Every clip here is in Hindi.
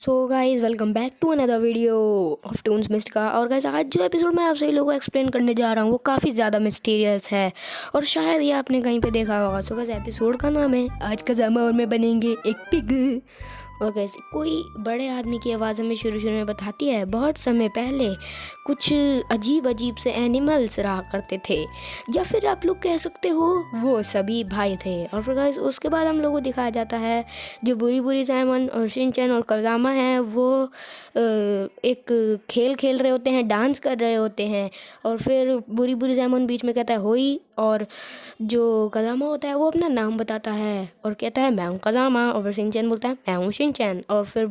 So guys welcome back to another video of Toons Mist का। और गाइज़ आज जो एपिसोड मैं आप सभी लोगों को एक्सप्लेन करने जा रहा हूँ वो काफ़ी ज़्यादा मिस्टीरियस है और शायद ये आपने कहीं पे देखा होगा। सो गाइज़ एपिसोड का नाम है आज का जामा और मैं बनेंगे एक पिग। और कैसे कोई बड़े आदमी की आवाज़ हमें शुरू में बताती है बहुत समय पहले कुछ अजीब अजीब से एनिमल्स रहा करते थे, या फिर आप लोग कह सकते हो वो सभी भाई थे। और फिर गाइस उसके बाद हम लोग को दिखाया जाता है जो बुरी बुरी साइमन और शिनचैन और कज़ामा हैं वो एक खेल खेल रहे होते हैं, डांस कर रहे होते हैं। और फिर बुरी बुरी साइमन बीच में कहता है होई, और जो कज़ामा होता है वो अपना नाम बताता है और कहता है मैं हूँ कज़ामा। और फिर शिनचैन बोलता है मैं हूँ शिनचैन। और फिर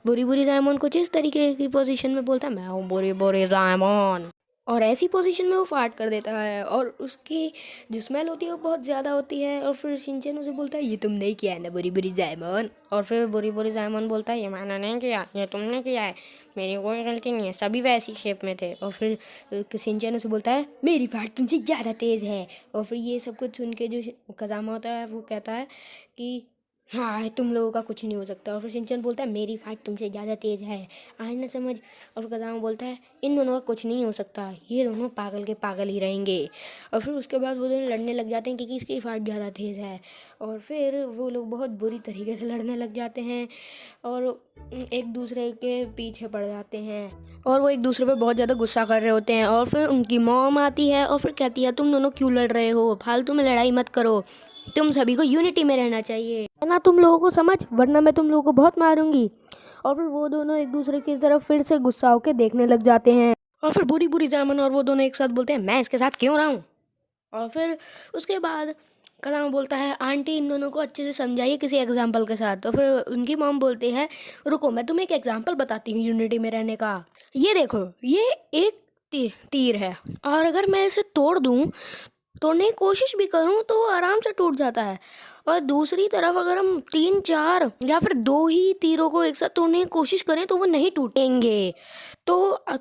बुरी बुरी जायमोन कुछ इस तरीके की पोजीशन में बोलता है मैं हूँ बुरी बुरी जायमोन, और ऐसी पोजीशन में वो फाट कर देता है और उसकी जो स्मेल होती है वो बहुत ज़्यादा होती है। और फिर शिनचैन उसे बोलता है ये तुमने ही किया है ना बुरी बुरी जायमोन। और फिर बुरी बुरी जायमोन बोलता है ये मैंने नहीं किया, ये तुमने किया है, मेरी कोई गलती नहीं है, सभी वैसी शेप में थे। और फिर शिनचैन उसे बोलता है मेरी फाट तुमसे ज़्यादा तेज़ है। और फिर ये सब कुछ सुन के जो कज़ामा होता है वो कहता है कि हाँ तुम लोगों का कुछ नहीं हो सकता। और फिर शिनचैन बोलता है मेरी फाइट तुमसे ज़्यादा तेज़ है, आए ना समझ। और कज़ामा बोलता है इन दोनों का कुछ नहीं हो सकता, ये दोनों पागल के पागल ही रहेंगे। और फिर उसके बाद वो दोनों लड़ने लग जाते हैं कि किसकी फाइट ज़्यादा तेज़ है। और फिर वो लोग बहुत बुरी तरीके से लड़ने लग जाते हैं और एक दूसरे के पीछे पड़ जाते हैं और वो एक दूसरे पे बहुत ज़्यादा गुस्सा कर रहे होते हैं। और फिर उनकी मॉम आती है और फिर कहती है तुम दोनों क्यों लड़ रहे हो, फालतू में लड़ाई मत करो, तुम सभी को यूनिटी में रहना चाहिए, है ना तुम लोगों को समझ, वरना मैं तुम लोगों को बहुत मारूंगी। और फिर वो दोनों एक दूसरे की तरफ फिर से गुस्सा होकर देखने लग जाते हैं। और फिर बुरी बुरी जामन और वो दोनों एक साथ बोलते हैं मैं इसके साथ क्यों रहा हूँ। और फिर उसके बाद कलाम बोलता है आंटी इन दोनों को अच्छे से समझाइए किसी एग्जाम्पल के साथ। तो फिर उनकी मॉम बोलती है रुको मैं तुम्हें एक एग्जाम्पल बताती हूँ यूनिटी में रहने का। ये देखो ये एक तीर है और अगर मैं इसे तोड़ दूँ, तोड़ने की कोशिश भी करूं तो आराम से टूट जाता है, और दूसरी तरफ अगर हम 3 4 या फिर 2 ही तीरों को एक साथ तोड़ने की कोशिश करें तो वो नहीं टूटेंगे। तो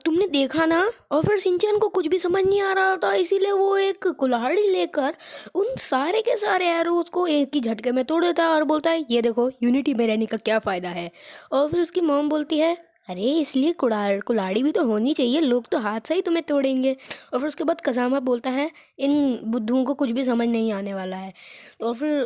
तुमने देखा ना। और फिर शिनचैन को कुछ भी समझ नहीं आ रहा था, इसीलिए वो एक कुल्हाड़ी लेकर उन सारे के सारे एरोज को एक ही झटके में तोड़ देता है और बोलता है ये देखो यूनिटी में रहने का क्या फ़ायदा है। और फिर उसकी मॉम बोलती है अरे इसलिए कुल्हाड़ी भी तो होनी चाहिए, लोग तो हाथ से ही तुम्हें तोड़ेंगे। और फिर उसके बाद कज़ामा बोलता है इन बुद्धुओं को कुछ भी समझ नहीं आने वाला है। और फिर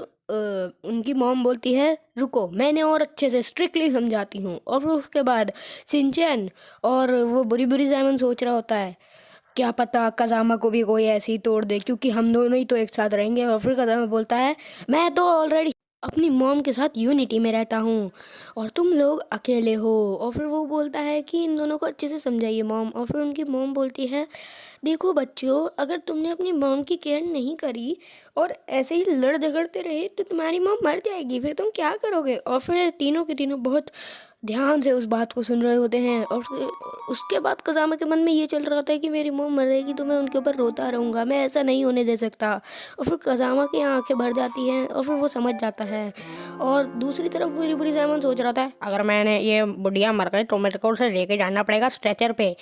उनकी मॉम बोलती है रुको मैंने और अच्छे से स्ट्रिक्टली समझाती हूँ। और फिर उसके बाद शिनचैन और वो बुरी बुरी जायमन सोच रहा होता है क्या पता कज़ामा को भी कोई ऐसे ही तोड़ दे क्योंकि हम दोनों ही तो एक साथ रहेंगे। और फिर कज़ामा बोलता है मैं तो ऑलरेडी अपनी मॉम के साथ यूनिटी में रहता हूँ और तुम लोग अकेले हो। और फिर वो बोलता है कि इन दोनों को अच्छे से समझाइए मॉम। और फिर उनकी मॉम बोलती है देखो बच्चों अगर तुमने अपनी मॉम की केयर नहीं करी और ऐसे ही लड़ झगड़ते रहे तो तुम्हारी मॉम मर जाएगी, फिर तुम क्या करोगे। और फिर तीनों के तीनों बहुत ध्यान से उस बात को सुन रहे होते हैं। और उसके बाद कज़ामा के मन में ये चल रहा होता है कि मेरी मॉम मर जाएगी तो मैं उनके ऊपर रोता रहूँगा, मैं ऐसा नहीं होने दे सकता। और फिर कज़ामा की आंखें भर जाती हैं और फिर वो समझ जाता है। और दूसरी तरफ बुरी बुरी जायमन सोच रहा था अगर मैंने ये बुढ़िया मर गई तो मेरे को उसे लेके जाना पड़ेगा स्ट्रेचर पे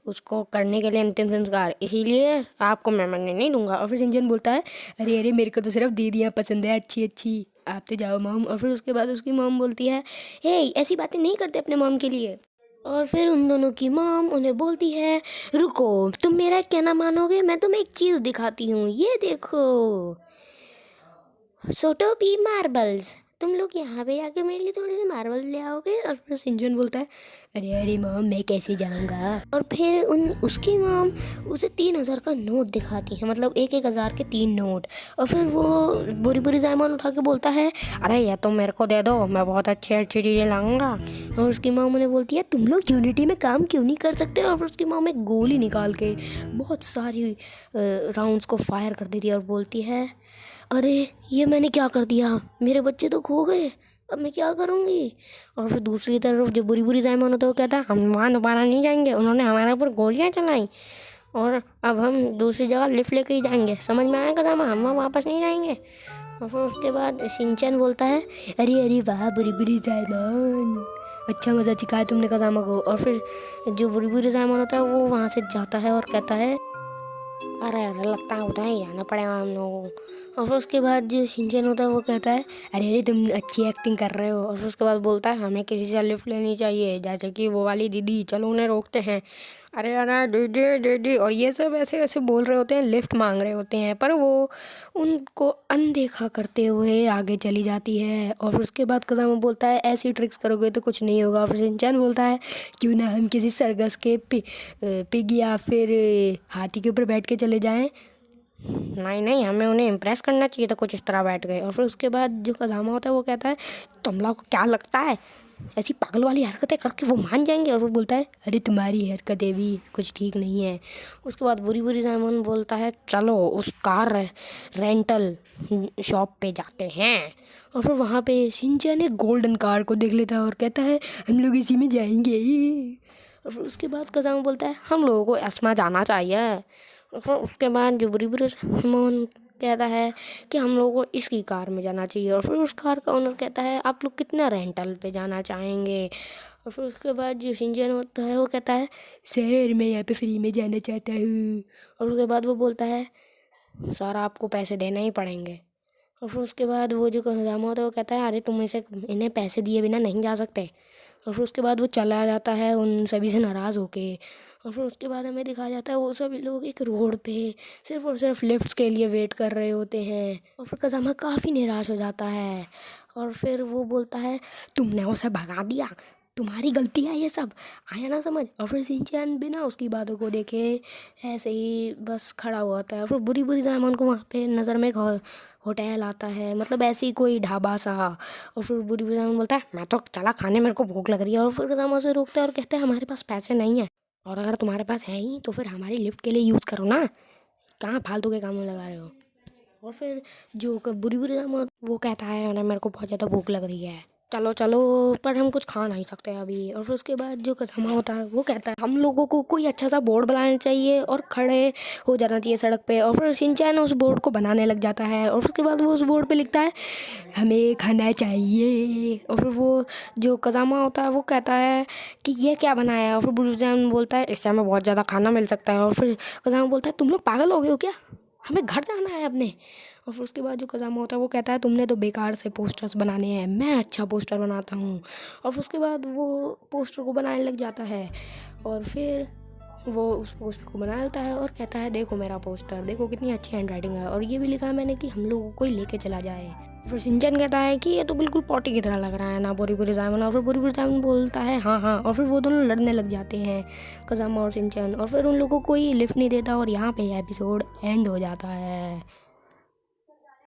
उसको करने के लिए अंतिम संस्कार, इसीलिए आपको मैं मरने नहीं दूंगा। और फिर शिनचैन बोलता है अरे अरे मेरे को तो सिर्फ दीदियाँ पसंद है अच्छी अच्छी, आप तो जाओ मॉम। और फिर उसके बाद उसकी मॉम बोलती है हे ऐसी बातें नहीं करते अपने मॉम के लिए। और फिर उन दोनों की मॉम उन्हें बोलती है रुको तुम मेरा कहना मानोगे, मैं तुम्हें एक चीज़ दिखाती हूँ, ये देखो सोटोपी मार्बल्स, तुम लोग यहाँ पे आके मेरे लिए थोड़े से मार्बल ले आओगे। और फिर शिनचैन बोलता है अरे अरे मॉम मैं कैसे जाऊँगा। और फिर उसकी मॉम उसे 3,000 का नोट दिखाती है, मतलब 1,000 के 3 नोट। और फिर वो बुरी बुरी जायमन उठा के बोलता है अरे ये तो मेरे को दे दो, मैं बहुत अच्छी अच्छी चीज़ें लाऊंगा। और उसकी मॉम उन्हें बोलती है तुम लोग यूनिटी में काम क्यों नहीं कर सकते। और फिर उसकी मॉम एक गोली निकाल के बहुत सारी राउंड्स को फायर कर देती है और बोलती है अरे ये मैंने क्या कर दिया, मेरे बच्चे तो खो गए, अब मैं क्या करूँगी। और फिर दूसरी तरफ जो बुरी बुरी जायमन होता है वो कहता है हम वहाँ दोबारा नहीं जाएंगे, उन्होंने हमारे ऊपर गोलियाँ चलाई और अब हम दूसरी जगह लिफ्ट लेके ही जाएंगे, समझ में आया कदम, हम वहाँ वापस नहीं जाएंगे। और फिर उसके बाद शिनचैन बोलता है अरे अरे वाह बुरी बुरी जायमन, अच्छा मज़ा सिखाया तुमने कज़ामा को। और फिर जो बुरी बुरी जायमन होता है वो वहाँ से जाता है और कहता है अरे अरे लगता है उधर ही जाना पड़ेगा हम लोगों को। और फिर उसके बाद जो शिनचैन होता है वो कहता है अरे अरे तुम अच्छी एक्टिंग कर रहे हो। और फिर उसके बाद बोलता है हमें किसी से लिफ्ट लेनी चाहिए, जैसे कि वो वाली दीदी, चलो उन्हें रोकते हैं। अरे अरे दीदी दीदी, और ये सब ऐसे ऐसे बोल रहे होते हैं, लिफ्ट मांग रहे होते हैं, पर वो उनको अनदेखा करते हुए आगे चली जाती है। और फिर उसके बाद कज़ामा बोलता है ऐसी ट्रिक्स करोगे तो कुछ नहीं होगा। फिर शिनचैन बोलता है क्यों ना हम किसी सर्कस के पिग या फिर हाथी के ऊपर बैठ के चले जाएं। नहीं नहीं, हमें उन्हें इम्प्रेस करना चाहिए था, कुछ इस तरह बैठ गए। और फिर उसके बाद जो कज़ामा होता है वो कहता है तुम लोग को क्या लगता है ऐसी पागल वाली हरकतें करके वो मान जाएंगे। और वो बोलता है अरे तुम्हारी हरकतें भी कुछ ठीक नहीं है। उसके बाद बुरी बुरी साइमन बोलता है चलो उस कार रेंटल शॉप पे जाते हैं। और फिर वहाँ पे शिनचैन एक गोल्डन कार को देख लेता है और कहता है हम लोग इसी में जाएंगे। और फिर उसके बाद कज़ामा बोलता है हम लोगों को एस्मा जाना चाहिए। और फिर उसके बाद जो बुरी बुरी साइमन कहता है कि हम लोगों को इसकी कार में जाना चाहिए। और फिर उस कार का ओनर कहता है आप लोग कितना रेंटल पे जाना चाहेंगे। और फिर उसके बाद जो शिनचैन होता है वो कहता है सर मैं यहाँ पे फ्री में जाना चाहता हूँ। और उसके बाद वो बोलता है सर आपको पैसे देने ही पड़ेंगे। और फिर उसके बाद वो जो कज़ामा होता है वो कहता है अरे तुम इन्हें पैसे दिए बिना नहीं जा सकते। और फिर उसके बाद वो चला जाता है उन सभी से नाराज़ होके। और फिर उसके बाद हमें दिखाया जाता है वो सभी लोग एक रोड पे सिर्फ और सिर्फ लिफ्ट्स के लिए वेट कर रहे होते हैं। और फिर कज़ामा काफ़ी निराश हो जाता है और फिर वो बोलता है तुमने उसे भगा दिया, तुम्हारी गलती है ये सब, आया ना समझ। और फिर शिनचैन बिना उसकी बातों को देखे ऐसे ही बस खड़ा हुआ होता है। और फिर बुरी बुरी साइमन को वहाँ पे नज़र में एक होटल आता है, मतलब ऐसे ही कोई ढाबा सा। और फिर बुरी बुरी साइमन बोलता है मैं तो चला खाने, मेरे को भूख लग रही है। और फिर कज़ामा उसे रोकता है और कहता है हमारे पास पैसे नहीं है, और अगर तुम्हारे पास है ही तो फिर हमारी लिफ्ट के लिए यूज़ करो ना, कहाँ फालतू के काम में लगा रहे हो। और फिर जो बुरी बुरी साइमन वो कहता है अरे मेरे को बहुत ज़्यादा भूख लग रही है, चलो चलो पर हम कुछ खा नहीं सकते अभी। और फिर उसके बाद जो कज़ामा होता है वो कहता है हम लोगों को कोई अच्छा सा बोर्ड बनाना चाहिए और खड़े हो जाना चाहिए सड़क पे। और फिर शिनचैन उस बोर्ड को बनाने लग जाता है और उसके बाद वो उस बोर्ड पे लिखता है हमें खाना चाहिए। और फिर वो जो कज़ामा होता है वो कहता है कि ये क्या बनाया है। और फिर बुरुजान बोलता है इससे हमें बहुत ज़्यादा खाना मिल सकता है। और फिर कज़ामा बोलता है तुम लोग पागल हो गए हो क्या, हमें घर जाना है अपने। और फिर उसके बाद जो कज़ामा होता है वो कहता है तुमने तो बेकार से पोस्टर्स बनाने हैं, मैं अच्छा पोस्टर बनाता हूँ। और फिर उसके बाद वो पोस्टर को बनाने लग जाता है और फिर वो उस पोस्टर को बना लेता है और कहता है देखो मेरा पोस्टर, देखो कितनी अच्छी हैंड राइटिंग है, और ये भी लिखा है मैंने कि हम लोगों को ही लेके चला जाए। फिर शिनचैन कहता है कि ये तो बिल्कुल पॉटी की तरह लग रहा है ना बुरी बुरी साइमन। और फिर बुरी बुरी साइमन बोलता है हाँ हाँ। और फिर वो दोनों लड़ने लग जाते हैं कज़ामा और शिनचैन, और फिर उन लोगों को कोई लिफ्ट नहीं देता और यहाँ पे एपिसोड एंड हो जाता है।